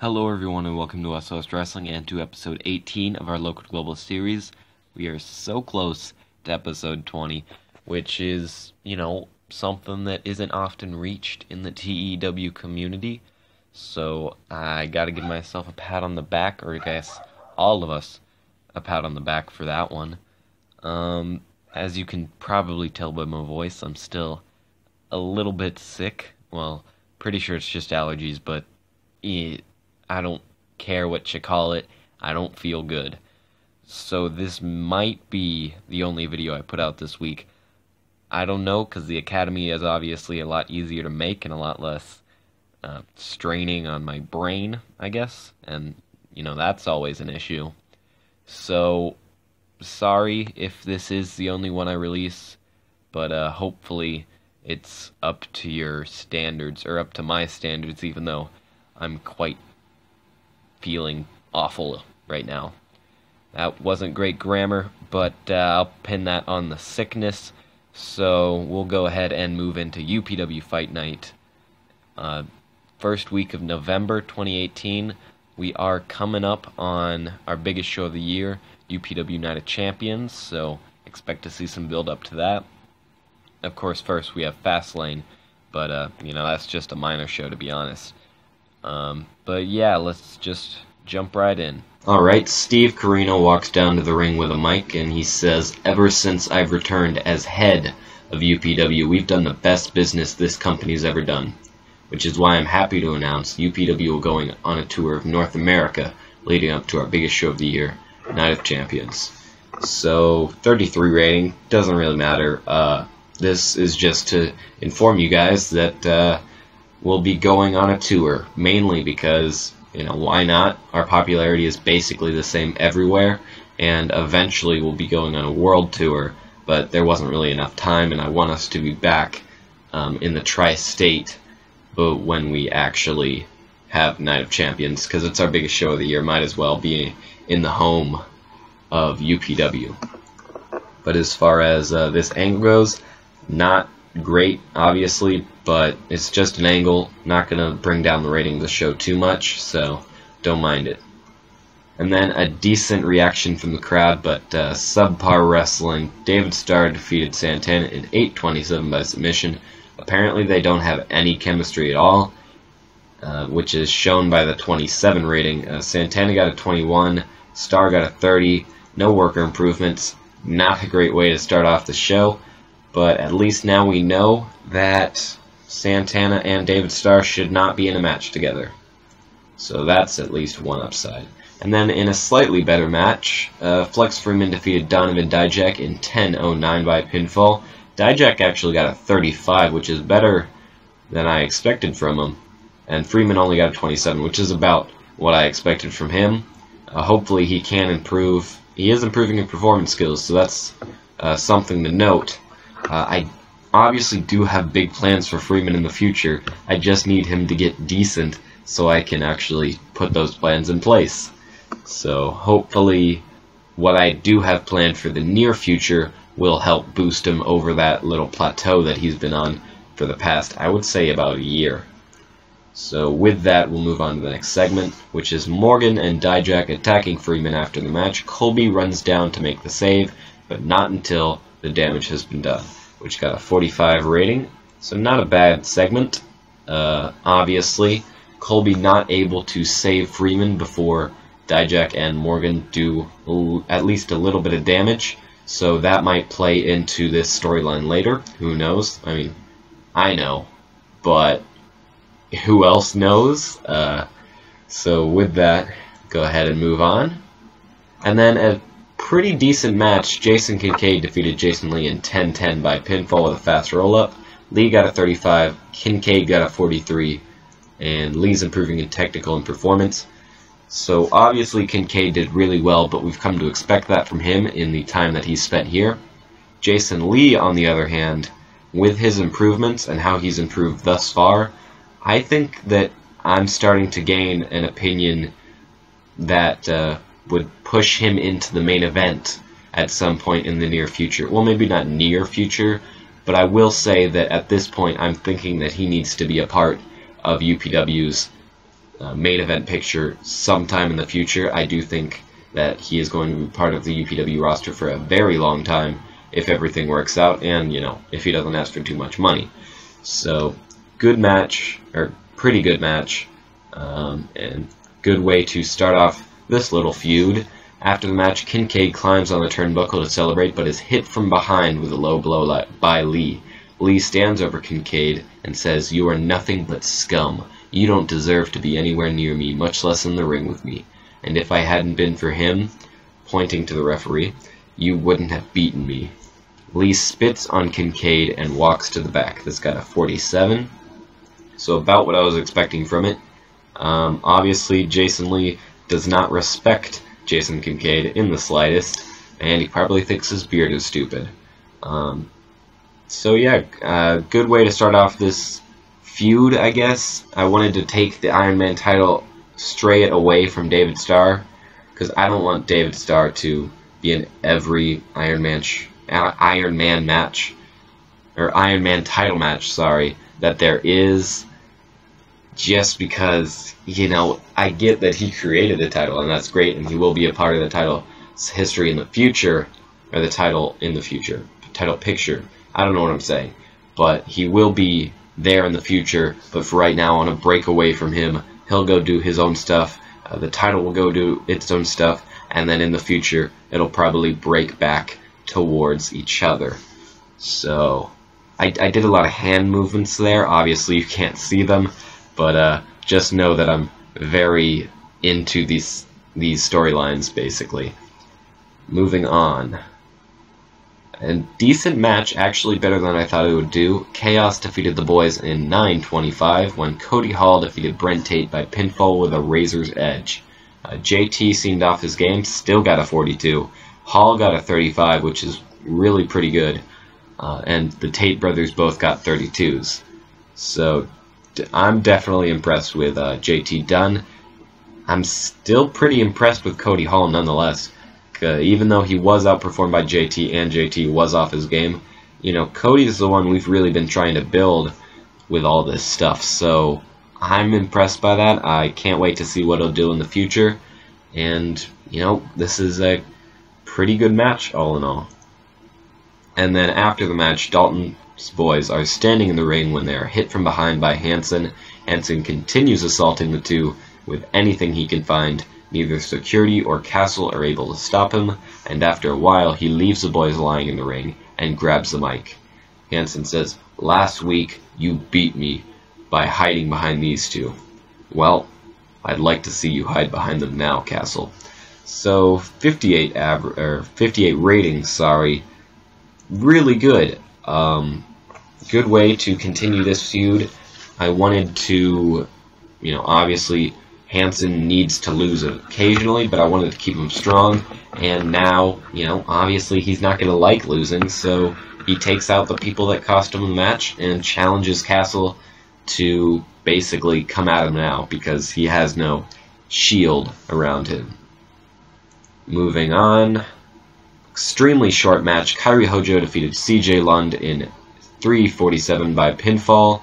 Hello everyone and welcome to West Coast Wrestling and to episode 18 of our Local Global series. We are so close to episode 20, which is, something that isn't often reached in the TEW community. So I gotta give myself a pat on the back, or I guess all of us a pat on the back for that one. As you can probably tell by my voice, I'm still a little bit sick. Well, pretty sure it's just allergies, but I don't care what you call it, I don't feel good. So this might be the only video I put out this week. I don't know, because the Academy is obviously a lot easier to make and a lot less straining on my brain, I guess. And, that's always an issue. So, sorry if this is the only one I release, but hopefully it's up to your standards, or up to my standards, even though I'm quite feeling awful right now. That wasn't great grammar, but I'll pin that on the sickness. So we'll go ahead and move into UPW Fight Night. First week of November 2018. We are coming up on our biggest show of the year, UPW Night of Champions, so expect to see some build up to that. Of course, first we have Fastlane, but that's just a minor show, to be honest. But yeah, let's just jump right in. Alright, Steve Kirino walks down to the ring with a mic and he says, "Ever since I've returned as head of UPW, we've done the best business this company's ever done. Which is why I'm happy to announce UPW will going on a tour of North America leading up to our biggest show of the year, Night of Champions." So, 33 rating, doesn't really matter. This is just to inform you guys that we'll be going on a tour, mainly because, why not? Our popularity is basically the same everywhere, and eventually we'll be going on a world tour, but there wasn't really enough time, and I want us to be back in the tri-state, but when we actually have Night of Champions, because it's our biggest show of the year, might as well be in the home of UPW. But as far as this angle goes, not great, obviously, but it's just an angle, not going to bring down the rating of the show too much, so don't mind it. And then a decent reaction from the crowd, but subpar wrestling. David Starr defeated Santana in 8:27 by submission. Apparently they don't have any chemistry at all, which is shown by the 27 rating. Santana got a 21, Starr got a 30, no worker improvements, not a great way to start off the show. But at least now we know that Santana and David Starr should not be in a match together. So that's at least one upside. And then in a slightly better match, Flux Freeman defeated Donovan in 10:09 by pinfall. Dijak actually got a 35, which is better than I expected from him. And Freeman only got a 27, which is about what I expected from him. Hopefully he can improve. He is improving in performance skills, so that's something to note. I obviously do have big plans for Freeman in the future. I just need him to get decent so I can actually put those plans in place. So hopefully what I do have planned for the near future will help boost him over that little plateau that he's been on for the past, I would say, about a year. So with that, we'll move on to the next segment, which is Morgan and Dijak attacking Freeman after the match. Colby runs down to make the save, but not until the damage has been done, which got a 45 rating, so not a bad segment. Obviously, Colby not able to save Freeman before Dijak and Morgan do at least a little bit of damage, so that might play into this storyline later. Who knows? I mean, I know, but who else knows? So with that, go ahead and move on. And then a pretty decent match. Jason Kincaid defeated Jason Lee in 10:10 by pinfall with a fast roll-up. Lee got a 35, Kincaid got a 43, and Lee's improving in technical and performance. So obviously Kincaid did really well, but we've come to expect that from him in the time that he's spent here. Jason Lee, on the other hand, with his improvements and how he's improved thus far, I think that I'm starting to gain an opinion that would push him into the main event at some point in the near future. Well, maybe not near future, but I will say that at this point I'm thinking that he needs to be a part of UPW's main event picture sometime in the future. I do think that he is going to be part of the UPW roster for a very long time if everything works out and, if he doesn't ask for too much money. So, good match, or pretty good match, and good way to start off this little feud. After the match, Kincaid climbs on the turnbuckle to celebrate, but is hit from behind with a low blow by Lee. Lee stands over Kincaid and says, "You are nothing but scum. You don't deserve to be anywhere near me, much less in the ring with me. And if I hadn't been for him," pointing to the referee, "you wouldn't have beaten me." Lee spits on Kincaid and walks to the back. This got a 47, so about what I was expecting from it. Obviously, Jason Lee does not respect Jason Kincaid in the slightest, and he probably thinks his beard is stupid. So yeah, good way to start off this feud, I guess. I wanted to take the Iron Man title, stray it away from David Starr, because I don't want David Starr to be in every Iron Man match, or Iron Man title match, sorry, that there is, just because, I get that he created the title, and that's great, and he will be a part of the title's history in the future, or the title in the future, title picture. I don't know what I'm saying, but he will be there in the future, but for right now, I want to break away from him. He'll go do his own stuff, the title will go do its own stuff, and then in the future, it'll probably break back towards each other. So, I did a lot of hand movements there. Obviously, you can't see them, but just know that I'm very into these storylines, basically. Moving on. A decent match, actually better than I thought it would do. Chaos defeated the boys in 9:25 when Cody Hall defeated Brent Tate by pinfall with a razor's edge. JT seemed off his game, still got a 42. Hall got a 35, which is really pretty good. And the Tate brothers both got 32s. So I'm definitely impressed with JT Dunn. I'm still pretty impressed with Cody Hall nonetheless. Even though he was outperformed by JT and JT was off his game, Cody is the one we've really been trying to build with all this stuff. So I'm impressed by that. I can't wait to see what he'll do in the future. And, this is a pretty good match all in all. And then after the match, Dalton's boys are standing in the ring when they are hit from behind by Hansen. Hansen continues assaulting the two with anything he can find. Neither security or Castle are able to stop him, and after a while he leaves the boys lying in the ring and grabs the mic. Hansen says, "Last week you beat me by hiding behind these two. Well, I'd like to see you hide behind them now, Castle." So 58 ratings, sorry. Really good. Good way to continue this feud. I wanted to, obviously Hansen needs to lose occasionally, but I wanted to keep him strong, and now, obviously he's not going to like losing, so he takes out the people that cost him the match and challenges Castle to basically come at him now, because he has no shield around him. Moving on. Extremely short match. Kyrie Hojo defeated CJ Lund in 3:47 by pinfall.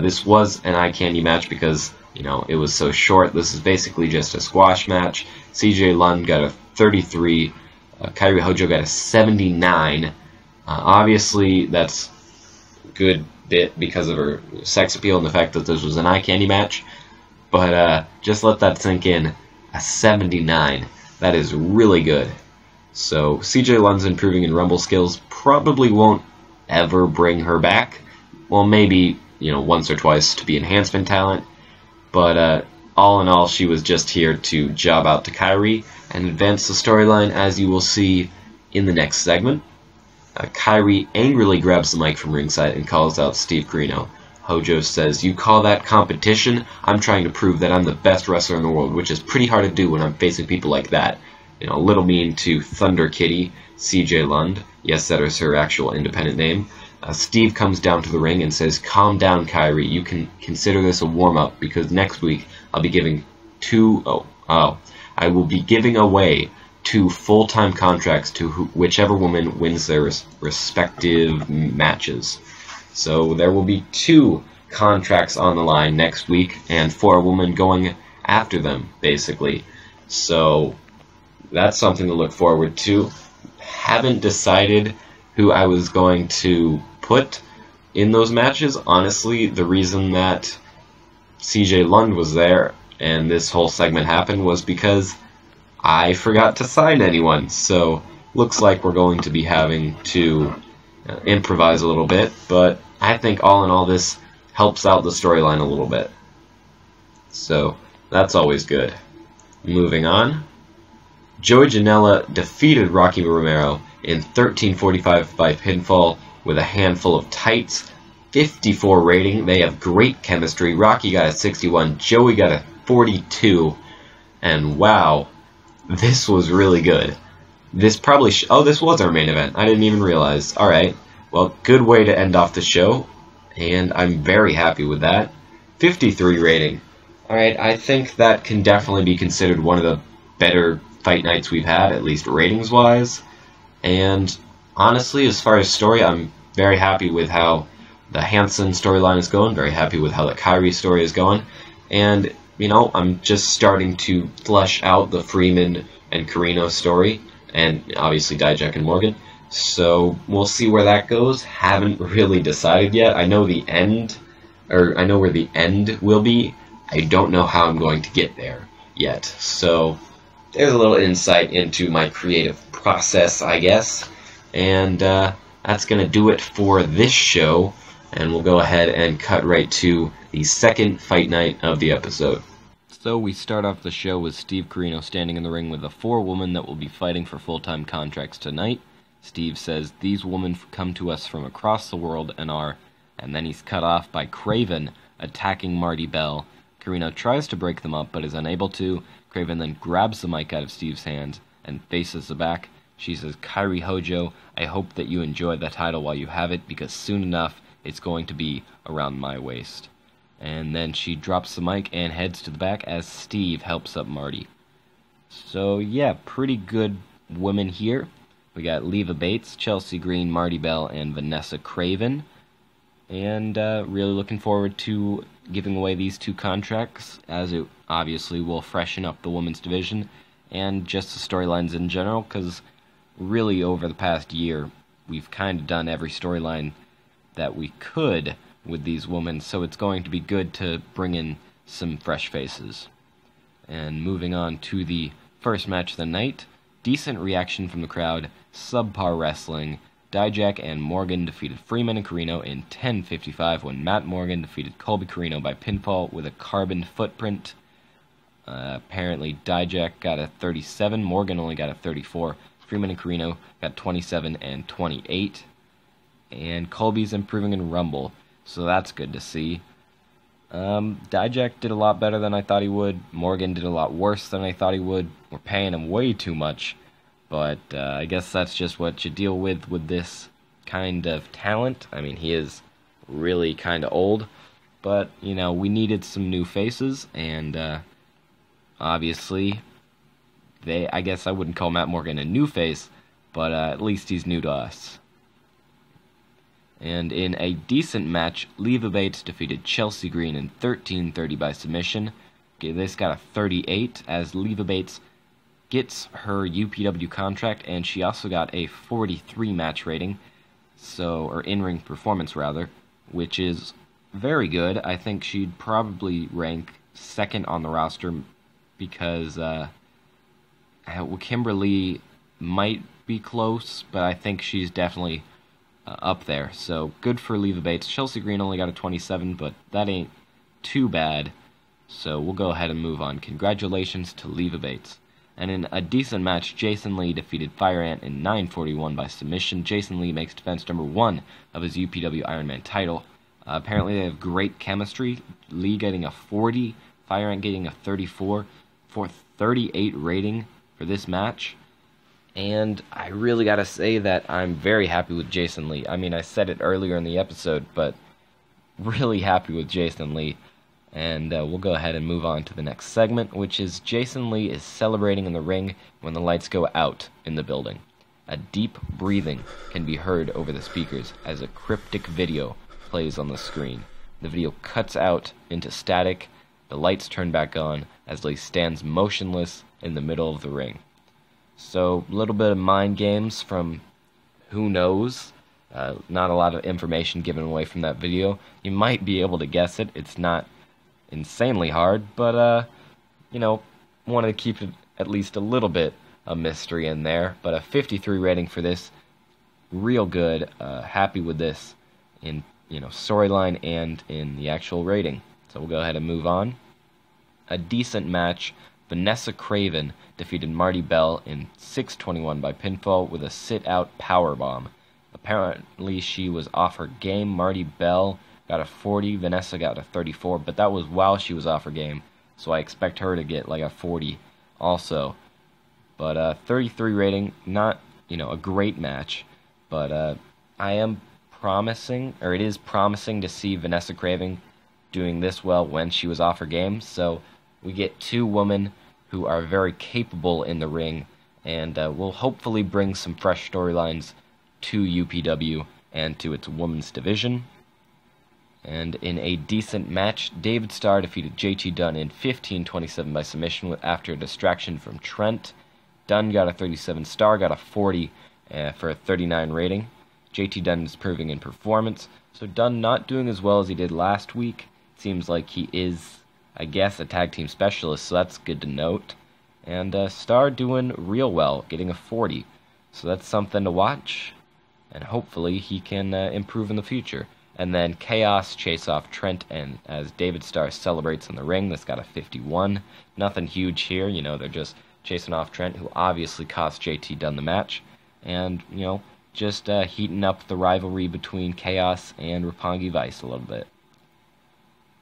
This was an eye candy match because it was so short. This is basically just a squash match. CJ Lund got a 33. Kyrie Hojo got a 79. Obviously, that's a good bit because of her sex appeal and the fact that this was an eye candy match. But just let that sink in. A 79. That is really good. So CJ Lund's improving in Rumble skills. Probably won't ever bring her back. Well, maybe, once or twice to be enhancement talent. But all in all, she was just here to job out to Kyrie and advance the storyline, as you will see in the next segment. Kyrie angrily grabs the mic from ringside and calls out Steve Kirino. Hojo says, "You call that competition? I'm trying to prove that I'm the best wrestler in the world," which is pretty hard to do when I'm facing people like that. A little mean to Thunder Kitty, CJ Lund. Yes, that is her actual independent name. Steve comes down to the ring and says, "Calm down, Kyrie. You can consider this a warm-up because next week I'll be giving I will be giving away 2 full-time contracts to whichever woman wins their respective matches." So there will be 2 contracts on the line next week, and for a woman going after them, basically. So that's something to look forward to. Haven't decided who I was going to put in those matches. Honestly, the reason that CJ Lund was there and this whole segment happened was because I forgot to sign anyone. So looks like we're going to be having to improvise a little bit, but I think all in all this helps out the storyline a little bit. So that's always good. Moving on. Joey Janella defeated Rocky Romero in 13:45 by pinfall with a handful of tights. 54 rating. They have great chemistry. Rocky got a 61. Joey got a 42. And wow, this was really good. This probably this was our main event. I didn't even realize. Alright, well, good way to end off the show. And I'm very happy with that. 53 rating. Alright, I think that can definitely be considered one of the better fight nights we've had, at least ratings-wise. And honestly, as far as story, I'm very happy with how the Hansen storyline is going, very happy with how the Kyrie story is going. And, you know, I'm just starting to flesh out the Freeman and Kirino story, and obviously Dijak and Morgan. So we'll see where that goes. Haven't really decided yet. I know the end, or I know where the end will be. I don't know how I'm going to get there yet. So there's a little insight into my creative process, I guess. And that's going to do it for this show. And we'll go ahead and cut right to the second fight night of the episode. So we start off the show with Steve Corino standing in the ring with 4 women that will be fighting for full-time contracts tonight. Steve says, "These women come to us from across the world and are..." And then he's cut off by Craven attacking Marty Bell. Kirino tries to break them up, but is unable to. Craven then grabs the mic out of Steve's hands and faces the back. She says, "Kyrie Hojo, I hope that you enjoy the title while you have it, because soon enough, it's going to be around my waist." And then she drops the mic and heads to the back as Steve helps up Marty. So yeah, pretty good women here. We got Liva Bates, Chelsea Green, Marty Bell, and Vanessa Craven. And really looking forward to giving away these 2 contracts, as it obviously will freshen up the women's division and just the storylines in general, because really over the past year, we've kind of done every storyline that we could with these women, so it's going to be good to bring in some fresh faces. And moving on to the first match of the night, decent reaction from the crowd, subpar wrestling. Dijak and Morgan defeated Freeman and Kirino in 10:55 when Matt Morgan defeated Colby Kirino by pinfall with a carbon footprint. Apparently Dijak got a 37, Morgan only got a 34. Freeman and Kirino got 27 and 28. And Colby's improving in Rumble, so that's good to see. Dijak did a lot better than I thought he would. Morgan did a lot worse than I thought he would. We're paying him way too much, but I guess that's just what you deal with this kind of talent. I mean, he is really kind of old, but, you know, we needed some new faces, and obviously, I guess I wouldn't call Matt Morgan a new face, but at least he's new to us. And in a decent match, Liva Bates defeated Chelsea Green in 13:30 by submission. Okay, this got a 38 as Liva Bates gets her UPW contract, and she also got a 43 match rating, or in-ring performance rather, which is very good. I think she'd probably rank second on the roster because Kimberly might be close, but I think she's definitely up there. So good for Liva Bates. Chelsea Green only got a 27, but that ain't too bad. So we'll go ahead and move on. Congratulations to Liva Bates. And in a decent match, Jason Lee defeated Fire Ant in 9:41 by submission. Jason Lee makes defense number 1 of his UPW Ironman title. Apparently they have great chemistry. Lee getting a 40, Fire Ant getting a 34 for 38 rating for this match. And I really gotta say that I'm very happy with Jason Lee. I mean, I said it earlier in the episode, but really happy with Jason Lee. And we'll go ahead and move on to the next segment, which is Jason Lee is celebrating in the ring when the lights go out in the building. A deep breathing can be heard over the speakers as a cryptic video plays on the screen. The video cuts out into static, the lights turn back on, as Lee stands motionless in the middle of the ring. So, a little bit of mind games from who knows. Not a lot of information given away from that video. You might be able to guess it. It's not insanely hard, but, wanted to keep it at least a little bit of mystery in there. But a 53 rating for this. Real good. Happy with this in, storyline and in the actual rating. So we'll go ahead and move on. A decent match. Vanessa Craven defeated Marty Bell in 6:21 by pinfall with a sit-out powerbomb. Apparently she was off her game. Marty Bell got a 40, Vanessa got a 34, but that was while she was off her game, so I expect her to get like a 40 also. But 33 rating, not, a great match, but I am promising, or it is promising to see Vanessa Craven doing this well when she was off her game, so we get two women who are very capable in the ring, and will hopefully bring some fresh storylines to UPW and to its women's division. And in a decent match, David Starr defeated JT Dunn in 15:27 by submission after a distraction from Trent. Dunn got a 37, Starr got a 40 for a 39 rating. JT Dunn is improving in performance, so Dunn not doing as well as he did last week. It seems like he is, I guess, a tag team specialist, so that's good to note. And Starr doing real well, getting a 40. So that's something to watch, and hopefully he can improve in the future. And then Chaos chase off Trent, and as David Starr celebrates in the ring, that's got a 51. Nothing huge here, they're just chasing off Trent, who obviously cost JT Dunn the match. And, just heating up the rivalry between Chaos and Roppongi Vice a little bit.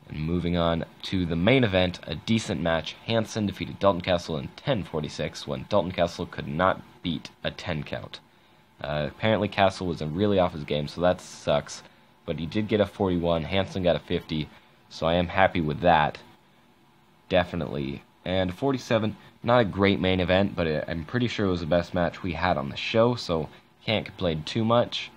And moving on to the main event, a decent match. Hansen defeated Dalton Castle in 10:46 when Dalton Castle could not beat a 10 count. Apparently Castle was really off his game, so that sucks. But he did get a 41, Hansen got a 50, so I am happy with that. Definitely. And 47, not a great main event, but I'm pretty sure it was the best match we had on the show, so can't complain too much.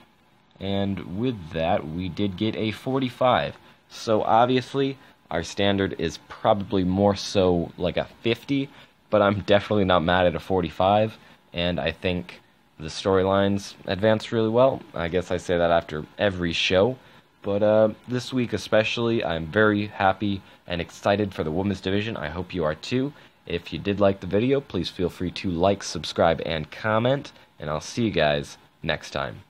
And with that, we did get a 45. So obviously, our standard is probably more so like a 50, but I'm definitely not mad at a 45, and I think the storylines advanced really well. I guess I say that after every show, but this week especially, I'm very happy and excited for the women's division. I hope you are too. If you did like the video, please feel free to like, subscribe, and comment, and I'll see you guys next time.